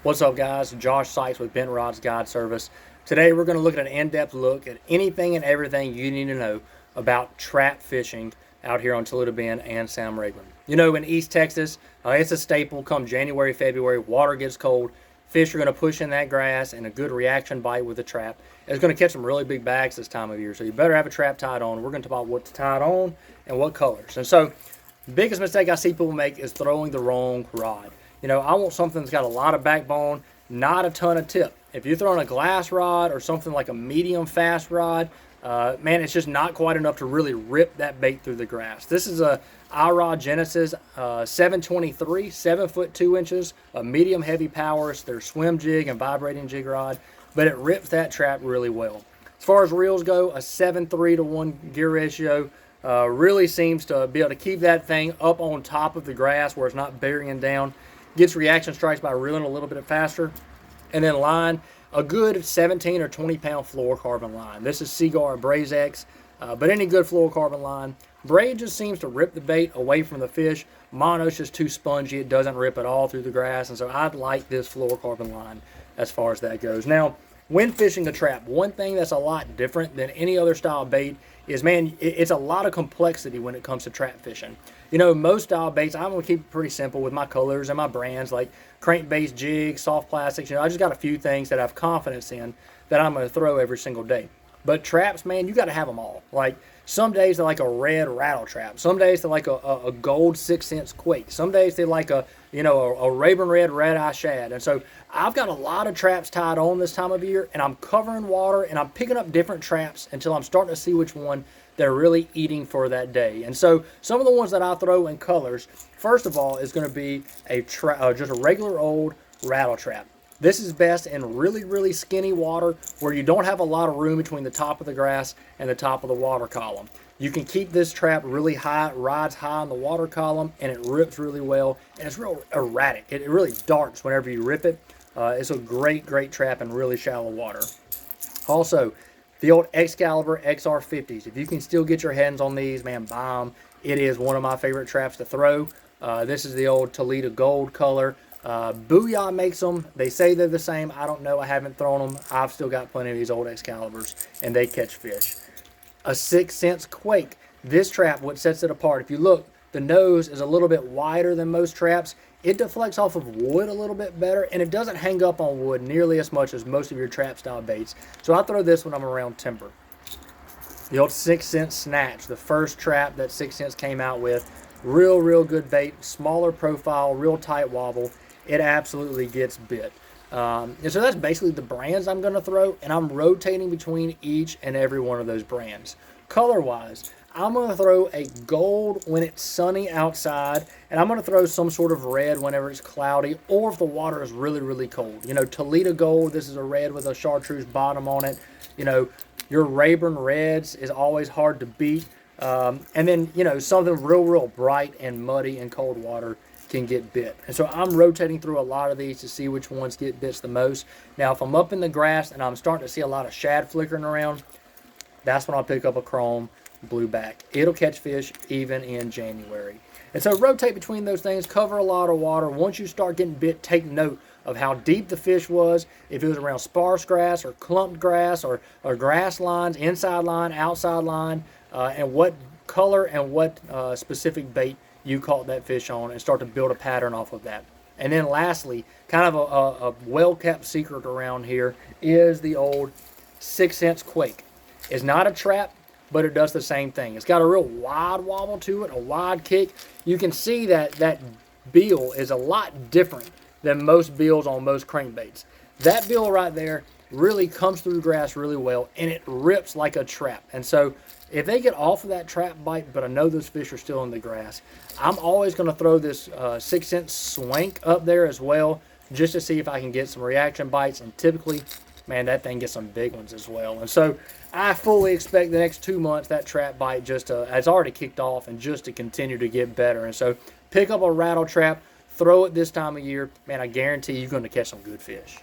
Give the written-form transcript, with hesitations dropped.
What's up, guys? Josh Sykes with Bent Rods Guide Service. Today we're going to look at an in-depth look at anything and everything you need to know about trap fishing out here on Toledo Bend and Sam Rayburn. You know, in East Texas, it's a staple. Come January, February, water gets cold. Fish are going to push in that grass, and a good reaction bite with a trap is going to catch some really big bags this time of year. So you better have a trap tied on. We're going to talk about what's tied on and what colors. And so, the biggest mistake I see people make is throwing the wrong rod. You know, I want something that's got a lot of backbone, not a ton of tip. If you're throwing a glass rod or something like a medium fast rod, man, it's just not quite enough to really rip that bait through the grass. This is a iRod Genesis 723, 7 foot 2 inches, a medium heavy power. It's their swim jig and vibrating jig rod, but it rips that trap really well. As far as reels go, a 7:3 to 1 gear ratio. Really seems to be able to keep that thing up on top of the grass where it's not burying down. Gets reaction strikes by reeling a little bit faster. And then line, a good 17 or 20 pound fluorocarbon line. This is Seaguar Braze X, but any good fluorocarbon line. Braid just seems to rip the bait away from the fish. Mono's just too spongy. It doesn't rip at all through the grass. And so I'd like this fluorocarbon line as far as that goes. Now, when fishing a trap, one thing that's a lot different than any other style bait is, man, it's a lot of complexity when it comes to trap fishing. You know, most style baits, I'm going to keep it pretty simple with my colors and my brands, like crankbait jigs, soft plastics. You know, I just got a few things that I have confidence in that I'm going to throw every single day. But traps, man, you got to have them all. Like, some days they're like a red rattle trap. Some days they're like a gold 6 cents quake. Some days they're like a Rayburn red eye shad. And so I've got a lot of traps tied on this time of year, and I'm covering water and I'm picking up different traps until I'm starting to see which one they're really eating for that day. And so some of the ones that I throw in colors, first of all, is going to be just a regular old rattle trap. This is best in really, really skinny water where you don't have a lot of room between the top of the grass and the top of the water column. You can keep this trap really high, it rides high on the water column, and it rips really well, and it's real erratic. It really darts whenever you rip it. It's a great, great trap in really shallow water. Also, the old Excalibur XR50s. If you can still get your hands on these, man, buy them. It is one of my favorite traps to throw. This is the old Toledo Gold color. Booyah makes them. They say they're the same. I don't know. I haven't thrown them. I've still got plenty of these old Excaliburs, and they catch fish. A 6 cents quake. This trap, what sets it apart, if you look, the nose is a little bit wider than most traps. It deflects off of wood a little bit better, and it doesn't hang up on wood nearly as much as most of your trap style baits. So I throw this when I'm around timber. The old 6 cent snatch, the first trap that 6 cents came out with. Real good bait, smaller profile, real tight wobble. It absolutely gets bit. And so that's basically the brands I'm going to throw, and I'm rotating between each and every one of those brands. Color-wise, I'm going to throw a gold when it's sunny outside, and I'm going to throw some sort of red whenever it's cloudy, or if the water is really, really cold. You know, Toledo Gold, this is a red with a chartreuse bottom on it. You know, your Rayburn Reds is always hard to beat. And then, you know, something real bright and muddy in cold water can get bit. And so I'm rotating through a lot of these to see which ones get bits the most. Now, if I'm up in the grass and I'm starting to see a lot of shad flickering around, that's when I'll pick up a chrome blueback. It'll catch fish even in January. And so rotate between those things, cover a lot of water. Once you start getting bit, take note of how deep the fish was, if it was around sparse grass or clumped grass or grass lines, inside line, outside line, and what color and what specific bait you caught that fish on, and start to build a pattern off of that. And then lastly, kind of a well-kept secret around here is the old 6 cents quake. It's not a trap, but it does the same thing. It's got a real wide wobble to it, a wide kick. You can see that that bill is a lot different than most bills on most crankbaits. That bill right there really comes through grass really well, and it rips like a trap. And so if they get off of that trap bite, but I know those fish are still in the grass, I'm always going to throw this 6 cent swank up there as well, just to see if I can get some reaction bites. And typically, man, that thing gets some big ones as well. And so I fully expect the next 2 months that trap bite it's already kicked off, and just to continue to get better. And so pick up a rattle trap, throw it this time of year, man, I guarantee you're going to catch some good fish.